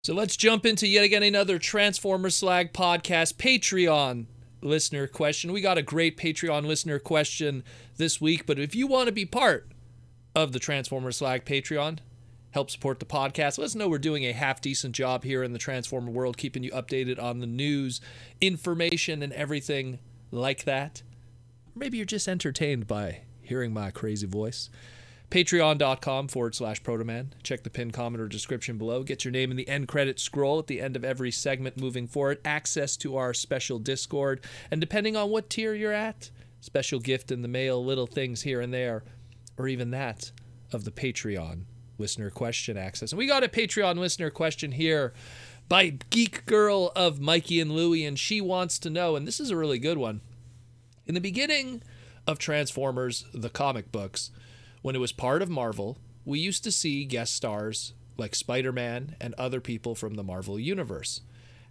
So let's jump into yet again another Transformer Slag podcast Patreon listener question. We got a great Patreon listener question this week, but if you want to be part of the Transformer Slag Patreon, help support the podcast, let us know we're doing a half-decent job here in the Transformer world, keeping you updated on the news, information, and everything like that. Maybe you're just entertained by hearing my crazy voice. Patreon.com/Protoman. Check the pinned comment or description below. Get your name in the end credit scroll at the end of every segment moving forward. Access to our special Discord. And depending on what tier you're at, special gift in the mail, little things here and there, or even that of the Patreon listener question access. And we got a Patreon listener question here by Geek Girl of Mikey and Louie, and she wants to know, and this is a really good one. In the beginning of Transformers, the comic books, when it was part of Marvel, we used to see guest stars like Spider-Man and other people from the Marvel Universe.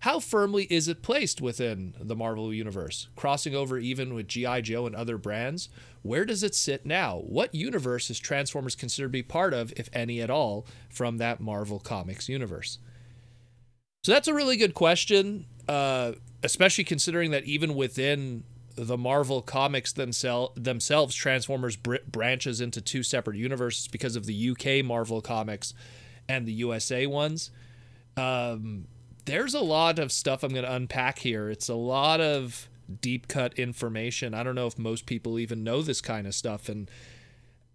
How firmly is it placed within the Marvel Universe? Crossing over even with G.I. Joe and other brands? Where does it sit now? What universe is Transformers considered to be part of, if any at all, from that Marvel Comics universe? So that's a really good question, especially considering that even within the Marvel Comics themselves, Transformers branches into two separate universes because of the UK Marvel Comics and the USA ones. There's a lot of stuff I'm going to unpack here. It's a lot of deep cut information. I don't know if most people even know this kind of stuff, and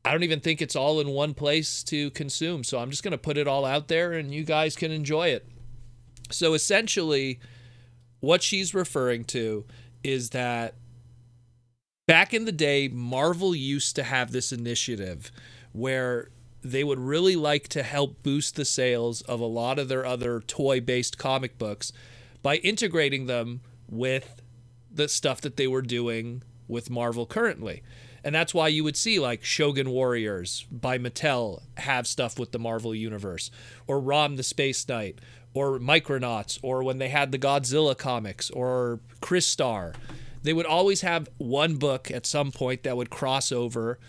I don't even think it's all in one place to consume. So I'm just going to put it all out there and you guys can enjoy it. So essentially, what she's referring to is that back in the day, Marvel used to have this initiative where they would really like to help boost the sales of a lot of their other toy-based comic books by integrating them with the stuff that they were doing with Marvel currently. And that's why you would see like Shogun Warriors by Mattel have stuff with the Marvel Universe, or Rom the Space Knight, or Micronauts, or when they had the Godzilla comics, or Crystar. They would always have one book at some point that would cross over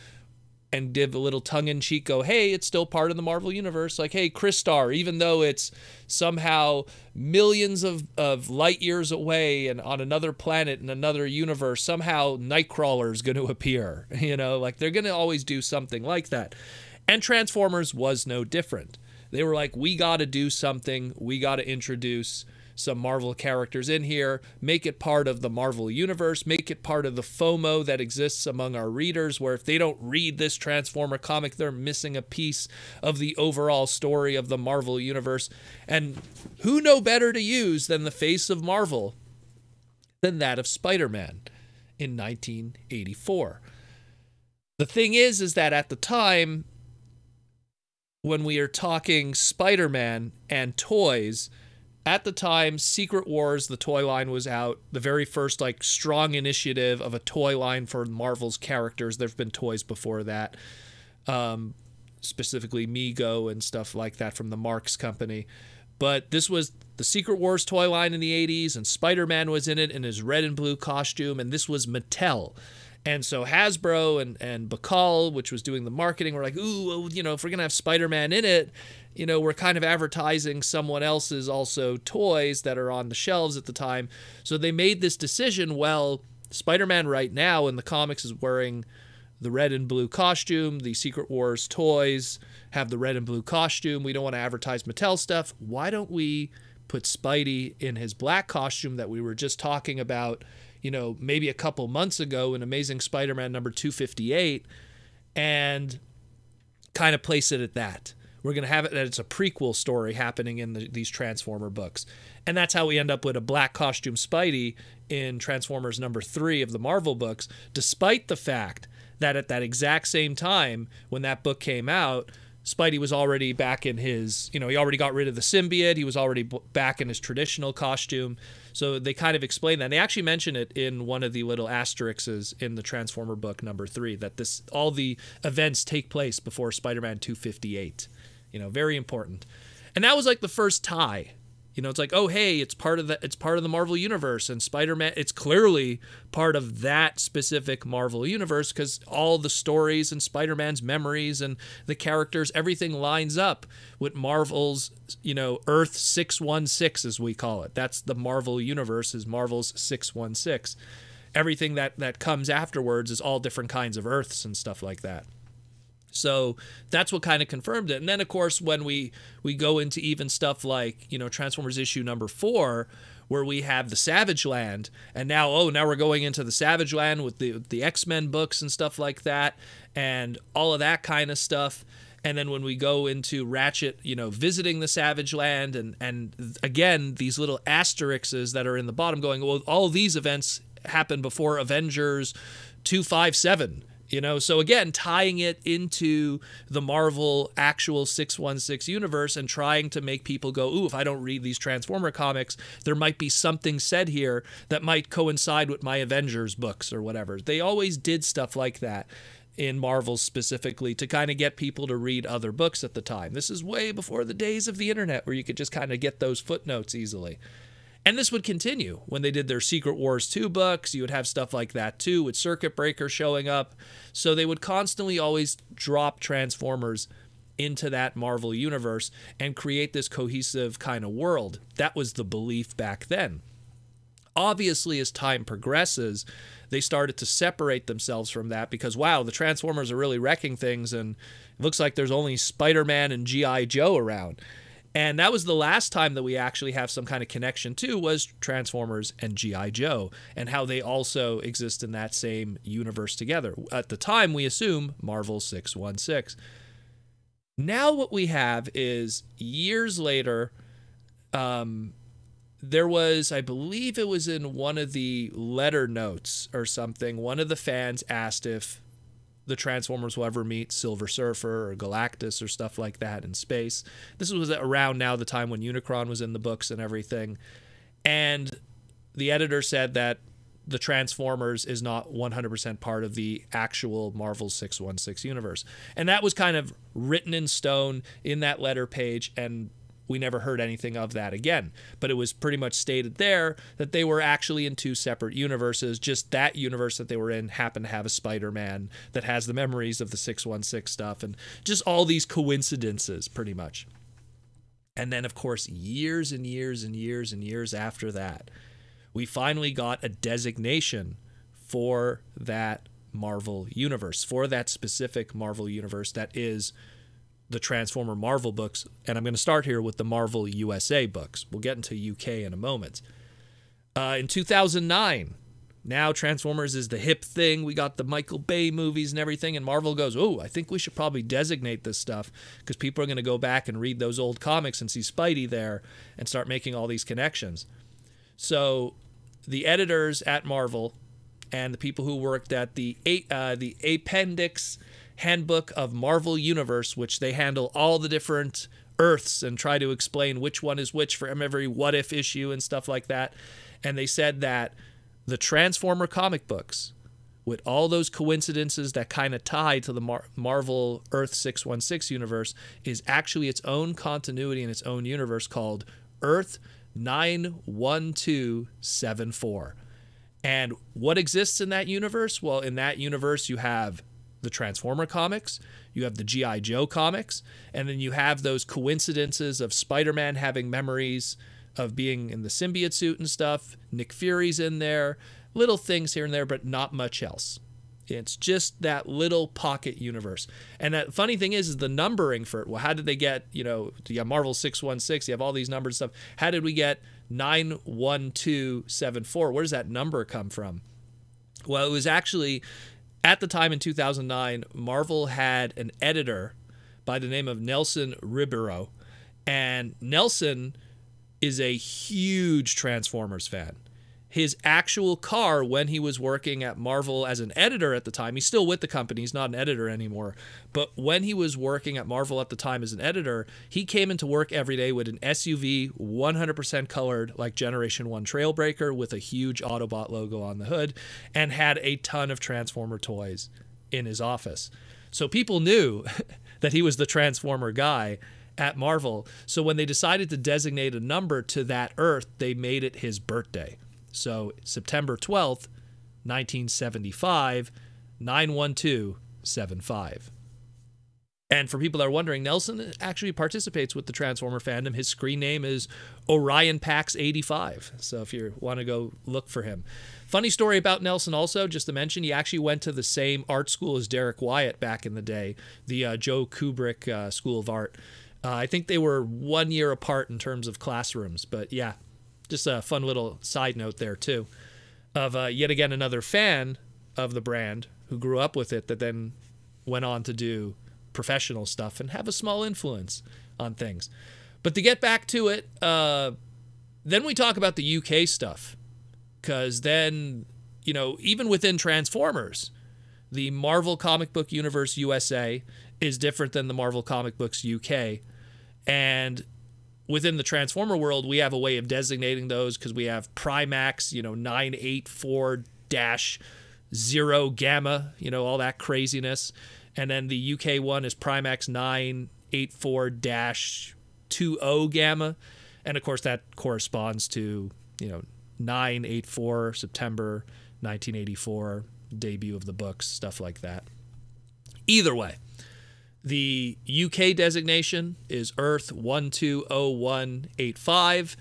and give a little tongue-in-cheek go, hey, it's still part of the Marvel Universe. Like, hey, Crystar, even though it's somehow millions of light years away and on another planet in another universe, somehow Nightcrawler is going to appear. You know, like they're going to always do something like that. And Transformers was no different. They were like, we got to do something. We got to introduce some Marvel characters in here, make it part of the Marvel Universe, make it part of the FOMO that exists among our readers, where if they don't read this Transformer comic, they're missing a piece of the overall story of the Marvel Universe. And who know better to use than the face of Marvel than that of Spider-Man in 1984. The thing is that at the time, when we are talking Spider-Man and toys, at the time, Secret Wars, the toy line, was out. The very first, like, strong initiative of a toy line for Marvel's characters. There have been toys before that, specifically Mego and stuff like that from the Marx Company. But this was the Secret Wars toy line in the 80s, and Spider-Man was in it in his red and blue costume, and this was Mattel. And so Hasbro and Bacall, which was doing the marketing, were like, ooh, you know, if we're going to have Spider-Man in it, you know, we're kind of advertising someone else's also toys that are on the shelves at the time. So they made this decision, well, Spider-Man right now in the comics is wearing the red and blue costume. The Secret Wars toys have the red and blue costume. We don't want to advertise Mattel stuff. Why don't we put Spidey in his black costume that we were just talking about, you know, maybe a couple months ago in Amazing Spider-Man number 258, and kind of place it at that. We're going to have it that it's a prequel story happening in these Transformer books. And that's how we end up with a black costume Spidey in Transformers number 3 of the Marvel books, despite the fact that at that exact same time when that book came out, Spidey was already back in his, you know, he already got rid of the symbiote. He was already back in his traditional costume. So they kind of explain that. And they actually mention it in one of the little asterisks in the Transformer book number 3, that all the events take place before Spider-Man 258. You know, very important. And that was like the first tie You know, it's like, oh, hey, it's part of the Marvel universe, and Spider-Man, it's clearly part of that specific Marvel universe because all the stories and Spider-Man's memories and the characters, everything lines up with Marvel's, you know, Earth 616, as we call it. That's the Marvel universe, is Marvel's 616. Everything that comes afterwards is all different kinds of Earths and stuff like that. So that's what kind of confirmed it. And then, of course, when we go into even stuff like, you know, Transformers issue number 4, where we have the Savage Land, and now we're going into the Savage Land with the X-Men books and stuff like that, and all of that kind of stuff. And then when we go into Ratchet, you know, visiting the Savage Land, and again, these little asterisks that are in the bottom going, well, all these events happened before Avengers 257. You know, so again, tying it into the Marvel actual 616 universe and trying to make people go, ooh, if I don't read these Transformer comics, there might be something said here that might coincide with my Avengers books or whatever. They always did stuff like that in Marvel specifically to kind of get people to read other books at the time. This is way before the days of the internet where you could just kind of get those footnotes easily. And this would continue. When they did their Secret Wars 2 books, you would have stuff like that too, with Circuit Breaker showing up. So they would constantly always drop Transformers into that Marvel universe and create this cohesive kind of world. That was the belief back then. Obviously, as time progresses, they started to separate themselves from that because, wow, the Transformers are really wrecking things, and it looks like there's only Spider-Man and G.I. Joe around. And that was the last time that we actually have some kind of connection to, was Transformers and G.I. Joe, and how they also exist in that same universe together. At the time, we assume Marvel 616. Now what we have is, years later, there was, I believe it was in one of the letter notes or something, one of the fans asked if the Transformers will ever meet Silver Surfer or Galactus or stuff like that in space. This was around now the time when Unicron was in the books and everything. And the editor said that the Transformers is not 100% part of the actual Marvel 616 universe. And that was kind of written in stone in that letter page, and we never heard anything of that again. But it was pretty much stated there that they were actually in two separate universes. Just that universe that they were in happened to have a Spider-Man that has the memories of the 616 stuff, and just all these coincidences, pretty much. And then, of course, years and years and years and years after that, we finally got a designation for that Marvel universe, for that specific Marvel universe that is the Transformer Marvel books. And I'm going to start here with the Marvel USA books. We'll get into UK in a moment. In 2009, now Transformers is the hip thing. We got the Michael Bay movies and everything, and Marvel goes, oh, I think we should probably designate this stuff because people are going to go back and read those old comics and see Spidey there and start making all these connections. So the editors at Marvel and the people who worked at the Appendix Handbook of Marvel Universe, which they handle all the different Earths and try to explain which one is which for every what if issue and stuff like that. And they said that the Transformer comic books, with all those coincidences that kind of tie to the Marvel Earth 616 universe, is actually its own continuity in its own universe called Earth 91274. And what exists in that universe? Well, in that universe, you have the Transformer comics, you have the G.I. Joe comics, and then you have those coincidences of Spider-Man having memories of being in the symbiote suit and stuff. Nick Fury's in there, little things here and there, but not much else. It's just that little pocket universe. And the funny thing is the numbering for it. Well, how did they get, you have Marvel 616, you have all these numbers and stuff. How did we get 91274? Where does that number come from? Well, it was actually, at the time in 2009, Marvel had an editor by the name of Nelson Ribeiro. And Nelson is a huge Transformers fan. His actual car, when he was working at Marvel as an editor at the time, he's still with the company, he's not an editor anymore, but when he was working at Marvel at the time as an editor, he came into work every day with an SUV, 100% colored, like Generation 1 Trailbreaker, with a huge Autobot logo on the hood, and had a ton of Transformer toys in his office. So people knew that he was the Transformer guy, at Marvel. So when they decided to designate a number to that Earth, they made it his birthday. So September 12th, 1975, 91275. And for people that are wondering, Nelson actually participates with the Transformer fandom. His screen name is Orion Pax 85. So if you want to go look for him. Funny story about Nelson also, just to mention, he actually went to the same art school as Derek Wyatt back in the day, the Joe Kubrick School of Art. I think they were 1 year apart in terms of classrooms. But yeah, just a fun little side note there too, of yet again another fan of the brand who grew up with it that then went on to do professional stuff and have a small influence on things. But to get back to it, then we talk about the UK stuff, because then, you know, even within Transformers, the Marvel Comic Book Universe USA is different than the Marvel Comic Books UK. And within the Transformer world, we have a way of designating those, because we have Primax, you know, 984-0 Gamma, you know, all that craziness. And then the UK one is Primax 984-20 Gamma. And of course, that corresponds to, you know, 984 September 1984, debut of the books, stuff like that. Either way, the UK designation is Earth 120185.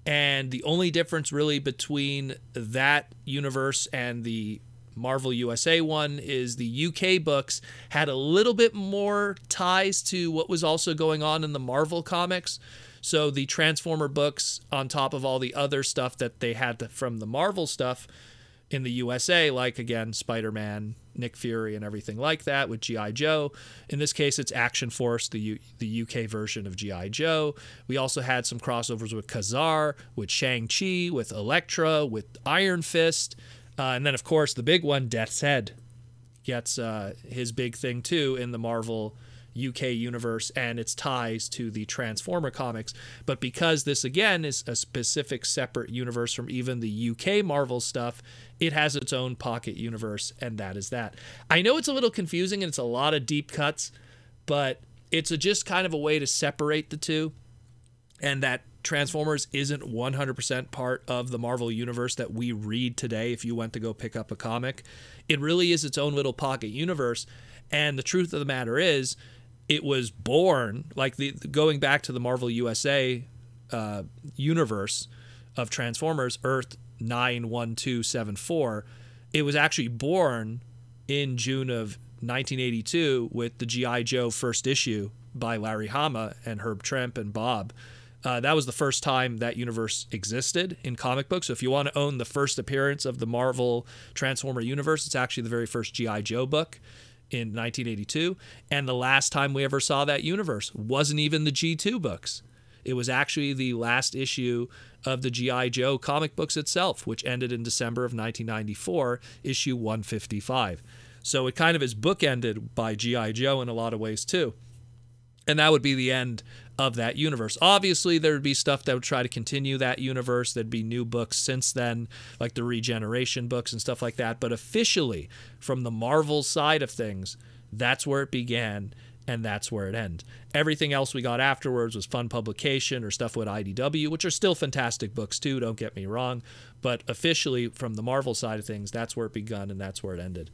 And the only difference really between that universe and the Marvel USA one is the UK books had a little bit more ties to what was also going on in the Marvel comics. So the Transformer books, on top of all the other stuff that they had from the Marvel stuff in the USA, like, again, Spider-Man, Nick Fury, and everything like that with G.I. Joe. In this case, it's Action Force, the UK version of G.I. Joe. We also had some crossovers with Khazar, with Shang-Chi, with Elektra, with Iron Fist. And then, of course, the big one, Death's Head, gets his big thing, too, in the Marvel UK universe and its ties to the Transformer comics. But because this, again, is a specific separate universe from even the UK Marvel stuff, it has its own pocket universe, and that is that. I know it's a little confusing and it's a lot of deep cuts, but it's just kind of a way to separate the two, and that Transformers isn't 100% part of the Marvel universe that we read today if you went to go pick up a comic. It really is its own little pocket universe, and the truth of the matter is, it was born, like going back to the Marvel USA universe of Transformers, Earth 91274, it was actually born in June of 1982 with the G.I. Joe first issue by Larry Hama and Herb Trimpe and Bob. That was the first time that universe existed in comic books. So if you want to own the first appearance of the Marvel Transformer universe, it's actually the very first G.I. Joe book in 1982. And the last time we ever saw that universe wasn't even the G2 books. It was actually the last issue of the G.I. Joe comic books itself, which ended in December of 1994, issue 155. So it kind of is bookended by G.I. Joe in a lot of ways too. And that would be the end of that universe. Obviously, there would be stuff that would try to continue that universe. There'd be new books since then, like the Regeneration books and stuff like that. But officially, from the Marvel side of things, that's where it began, and that's where it ended. Everything else we got afterwards was fun publication or stuff with IDW, which are still fantastic books too, don't get me wrong. But officially, from the Marvel side of things, that's where it begun and that's where it ended.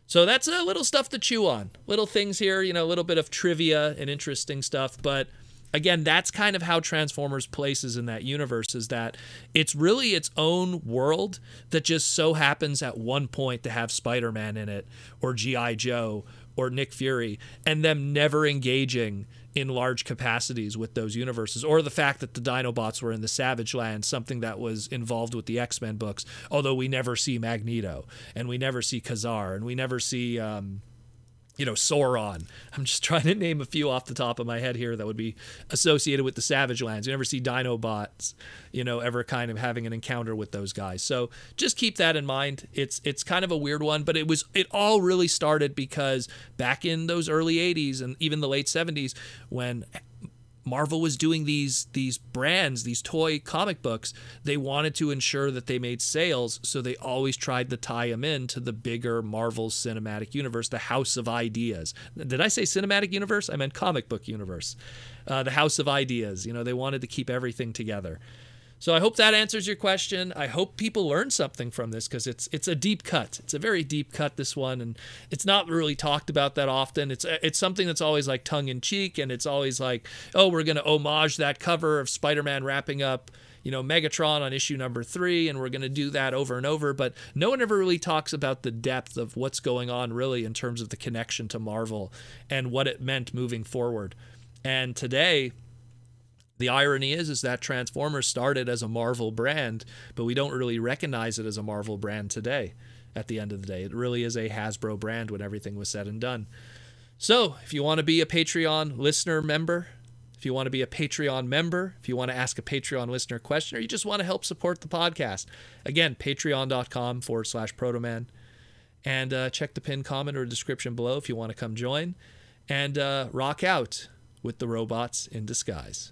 So that's a little stuff to chew on. Little things here, you know, a little bit of trivia and interesting stuff. But again, that's kind of how Transformers places in that universe, is that it's really its own world that just so happens at one point to have Spider-Man in it, or G.I. Joe, or Nick Fury, and them never engaging in large capacities with those universes, or the fact that the Dinobots were in the Savage Land, something that was involved with the X-Men books, although we never see Magneto, and we never see Khazar, and we never see, you know, Sauron. I'm just trying to name a few off the top of my head here that would be associated with the Savage Lands. You never see Dinobots, you know, ever kind of having an encounter with those guys. So just keep that in mind. It's kind of a weird one, but it all really started because back in those early 80s and even the late 70s, when Marvel was doing these brands, these toy comic books. They wanted to ensure that they made sales, so they always tried to tie them into the bigger Marvel Cinematic Universe, the House of Ideas. Did I say Cinematic Universe? I meant comic book universe. The House of Ideas. You know, they wanted to keep everything together. So I hope that answers your question. I hope people learn something from this, because it's a deep cut. It's a very deep cut, this one, and it's not really talked about that often. It's something that's always like tongue-in-cheek, and it's always like, oh, we're going to homage that cover of Spider-Man wrapping up, you know, Megatron on issue number 3, and we're going to do that over and over. But no one ever really talks about the depth of what's going on really in terms of the connection to Marvel and what it meant moving forward. And today, the irony is that Transformers started as a Marvel brand, but we don't really recognize it as a Marvel brand today. At the end of the day, it really is a Hasbro brand when everything was said and done. So if you want to be a Patreon listener member, if you want to be a Patreon member, if you want to ask a Patreon listener question, or you just want to help support the podcast, again, patreon.com/Protoman. And check the pinned comment or description below if you want to come join. And rock out with the robots in disguise.